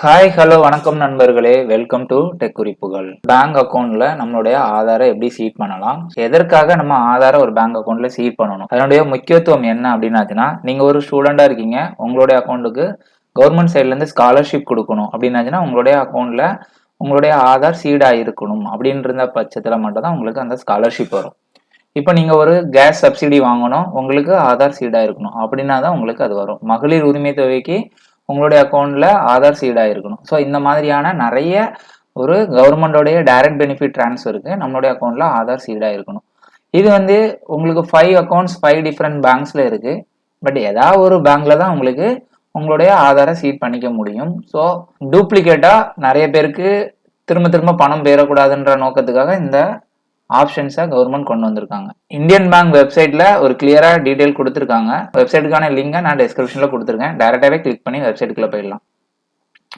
Hi hello வணக்கம் நண்பர்களே, welcome to tech குறிப்புகள். பேங்க் அக்கௌண்ட்ல நம்மளுடைய ஆதாரை எப்படி சீட் பண்ணலாம், எதற்காக நம்ம ஆதாரை ஒரு பேங்க் அக்கௌண்ட்ல சீட் பண்ணணும், அதனுடைய முக்கியத்துவம் என்ன அப்படின்னாச்சுன்னா, நீங்க ஒரு ஸ்டூடெண்டா இருக்கீங்க, உங்களுடைய அக்கௌண்ட்டுக்கு கவர்மெண்ட் சைட்ல இருந்து ஸ்காலர்ஷிப் கொடுக்கணும் அப்படின்னாச்சுன்னா உங்களுடைய அக்கௌண்ட்ல உங்களுடைய ஆதார் சீடா இருக்கணும் அப்படின்ற பட்சத்துல மட்டும் தான் உங்களுக்கு அந்த ஸ்காலர்ஷிப் வரும். இப்போ நீங்க ஒரு கேஸ் சப்சிடி வாங்கணும், உங்களுக்கு ஆதார் சீடா இருக்கணும் அப்படின்னா தான் உங்களுக்கு அது வரும். மகளிர் உரிமை தொகைக்கு உங்களுடைய அக்கௌண்ட்ல ஆதார் சீடா இருக்கணும். ஸோ இந்த மாதிரியான நிறைய ஒரு கவர்மெண்டோடைய டைரக்ட் பெனிஃபிட் ட்ரான்ஸ்ஃபருக்கு நம்மளுடைய அக்கௌண்ட்ல ஆதார் சீடா இருக்கணும். இது வந்து உங்களுக்கு 5 அக்கௌண்ட்ஸ் 5 டிஃப்ரெண்ட் பேங்க்ஸ்ல இருக்கு. பட் ஏதாவது ஒரு பேங்க்ல தான் உங்களுக்கு உங்களுடைய ஆதாரை சீட் பண்ணிக்க முடியும். ஸோ டூப்ளிகேட்டா நிறைய பேருக்கு திரும்ப திரும்ப பணம் பெறக்கூடாதுன்ற நோக்கத்துக்காக இந்த ஆப்ஷன்ஸை கவர்மெண்ட் கொண்டு வந்திருக்காங்க. இந்தியன் பேங்க் வெப்சைட்ல ஒரு கிளியரா டீடைல் கொடுத்துருக்காங்க. வெப்சைட்டுக்கான லிங்கை நான் டிஸ்கிரிப்ஷன்ல கொடுத்துருக்கேன். டைரக்டாவே கிளிக் பண்ணி வெப்சைட்டுக்குள்ள போயிடலாம்.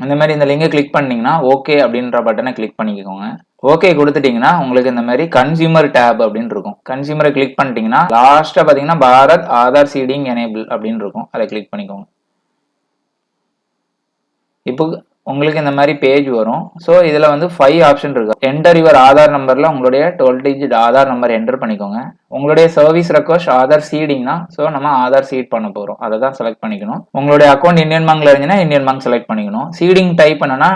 இந்த மாதிரி இந்த லிங்கை கிளிக் பண்ணீங்கன்னா ஓகே அப்படின்ற பட்டனை கிளிக் பண்ணிக்கோங்க. ஓகே கொடுத்துட்டீங்கன்னா உங்களுக்கு இந்த மாதிரி கன்சியூமர் டேப் அப்படின்னு இருக்கும். கன்சியூமரை கிளிக் பண்ணிட்டீங்கன்னா லாஸ்டா பாத்தீங்கன்னா பாரத் ஆதார் சீடிங் எனேபிள் அப்படின்னு இருக்கும். அதை கிளிக் பண்ணிக்கோங்க. இப்போ உங்களுக்கு இந்த மாதிரி பேஜ் வரும். ஸோ இதில் வந்து 5 ஆப்ஷன் இருக்கு. என்டர் யுவர் ஆதார் நம்பரில் உங்களுடைய 12 டிஜிட் ஆதார் நம்பர் என்டர் பண்ணிக்கோங்க. உங்களுடைய சர்வீஸ் ரெக்வஸ்ட் ஆதார் சீடிங்னா ஸோ நம்ம ஆதார் சீட் பண்ண போகிறோம், அதை தான் செலக்ட் பண்ணிக்கணும். உங்களுடைய அக்கௌண்ட் இந்தியன் பேங்க்ல இருந்துச்சுன்னா இந்தியன் பேங்க் செலக்ட் பண்ணிக்கணும். சீடிங் டைப் பண்ணனா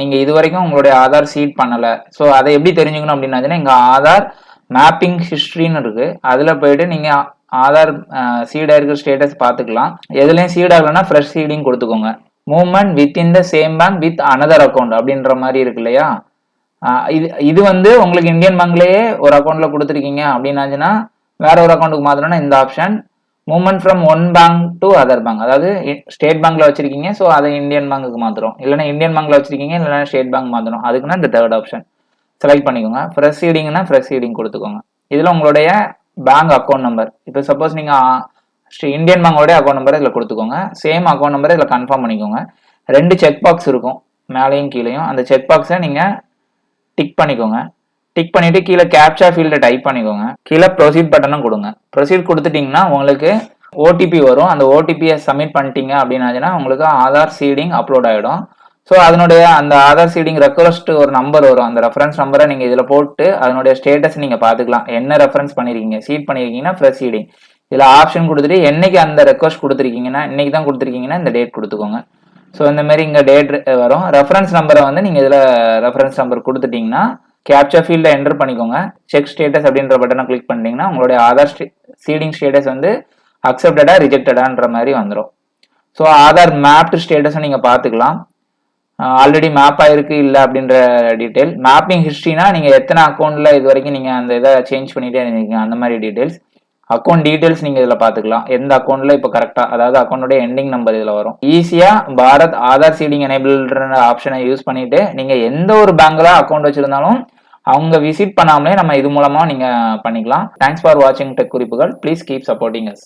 நீங்கள் இது வரைக்கும் உங்களுடைய ஆதார் சீட் பண்ணலை. ஸோ அதை எப்படி தெரிஞ்சுக்கணும் அப்படின்னாச்சுன்னா இங்கே ஆதார் மேப்பிங் ஹிஸ்ட்ரின்னு இருக்கு. அதில் போயிட்டு நீங்கள் ஆதார் சீடா இருக்கிற ஸ்டேட்டஸ் பார்த்துக்கலாம். எதுலையும் சீடாகலைன்னா ஃப்ரெஷ் சீடிங் கொடுத்துக்கோங்க. Movement within the same bank with another account அப்படின்ற மாதிரி இருக்கு இல்லையா. இது வந்து உங்களுக்கு இந்தியன் பேங்க்லயே ஒரு அக்கௌண்ட்ல கொடுத்துருக்கீங்க அப்படின்னாச்சுன்னா வேற ஒரு அக்கௌண்ட்டுக்கு மாத்திரம்னா இந்த option. Movement from one bank to other bank, அதாவது ஸ்டேட் பேங்க்ல வச்சிருக்கீங்க ஸோ அதை இந்தியன் பேங்க்குக்கு மாத்திரம், இல்லைன்னா இந்தியன் பேங்க்ல வச்சிருக்கீங்க இல்லைன்னா ஸ்டேட் பேங்க் மாத்திரம், அதுக்குன்னா இந்த தேர்ட் ஆப்ஷன் செலக்ட் பண்ணிக்கோங்க. ஃப்ரெஷ் சீடிங்னா ஃப்ரெஷ் சீடிங் கொடுத்துக்கோங்க. இதுல உங்களுடைய பேங்க் அக்கௌண்ட் நம்பர், இப்போ சப்போஸ் நீங்க இந்தியன் பேங்கோட அக்கௌண்ட் நம்பரை இதில் கொடுத்துக்கோங்க. சேம் அக்கௌண்ட் நம்பரை இதில் கன்ஃபார்ம் பண்ணிக்கோங்க. 2 செக் பாக்ஸ் இருக்கும் மேலேயும் கீழேயும். அந்த செக் பாக்ஸை நீங்கள் டிக் பண்ணிக்கோங்க. டிக் பண்ணிட்டு கீழே கேப்சா ஃபீல்டை டைப் பண்ணிக்கோங்க. கீழே ப்ரொசீட் பட்டனும் கொடுங்க. ப்ரொசீட் கொடுத்துட்டீங்கன்னா உங்களுக்கு ஓடிபி வரும். அந்த ஓடிபியை சப்மிட் பண்ணிட்டீங்க அப்படின்னாச்சுன்னா உங்களுக்கு ஆதார் சீடிங் அப்லோட் ஆகிடும். ஸோ அதனுடைய அந்த ஆதார் சீடிங் ரெக்வஸ்ட் ஒரு நம்பர் வரும். அந்த ரெஃபரன்ஸ் நம்பரை நீங்கள் இதில் போட்டு அதனுடைய ஸ்டேட்டஸ் நீங்கள் பார்த்துக்கலாம். என்ன ரெஃபரன்ஸ் பண்ணியிருக்கீங்க, சீட் பண்ணியிருக்கீங்கன்னா ஃப்ரெஷ் சீடிங். இதில் ஆப்ஷன் கொடுத்துட்டு என்னைக்கு அந்த ரெக்வஸ்ட் கொடுத்துருக்கீங்கன்னா இன்னைக்கு தான் கொடுத்துருக்கீங்கன்னா இந்த டேட் கொடுத்துக்கோங்க. ஸோ இந்த மாதிரி இங்கே டேட் வரும். ரெஃபரன்ஸ் நம்பரை வந்து நீங்கள் இதில் ரெஃபரன்ஸ் நம்பர் கொடுத்துட்டீங்கன்னா கேப்சா ஃபீல்டை என்டர் பண்ணிக்கோங்க. செக் ஸ்டேட்டஸ் அப்படின்ற பட்டனை கிளிக் பண்ணிட்டீங்கன்னா உங்களுடைய ஆதார் சீடிங் ஸ்டேட்டஸ் வந்து அக்செப்டடா ரிஜெக்டடான்ற மாதிரி வந்துடும். ஸோ ஆதார் மேப்டு ஸ்டேட்டஸை நீங்கள் பார்த்துக்கலாம். ஆல்ரெடி மேப் ஆயிருக்கு இல்லை அப்படின்ற டீட்டெயில். மேப்பிங் ஹிஸ்ட்ரினா நீங்கள் எத்தனை அக்கௌண்ட்ல இது வரைக்கும் நீங்கள் அந்த இதை சேஞ்ச் பண்ணிட்டே இருந்தீங்க அந்த மாதிரி டீட்டெயில்ஸ். அக்கௌண்ட் டீடைல்ஸ் நீங்க இதுல பாத்துக்கலாம். எந்த அக்கௌண்ட்ல இப்ப கரெக்டா, அதாவது அக்கௌண்டோட எண்டிங் நம்பர் இதுல வரும். ஈஸியா பாரத் ஆதார் சீடிங் எனேபிள்ன்ற ஆப்ஷனை யூஸ் பண்ணிட்டு நீங்க எந்த ஒரு பேங்க்ல அக்கௌண்ட் வச்சிருந்தாலும் அவங்க விசிட் பண்ணாமலே நம்ம இது மூலமா நீங்க பண்ணிக்கலாம். தேங்க்ஸ் ஃபார் வாட்சிங் டெக் குறிப்புகள். Please keep supporting us.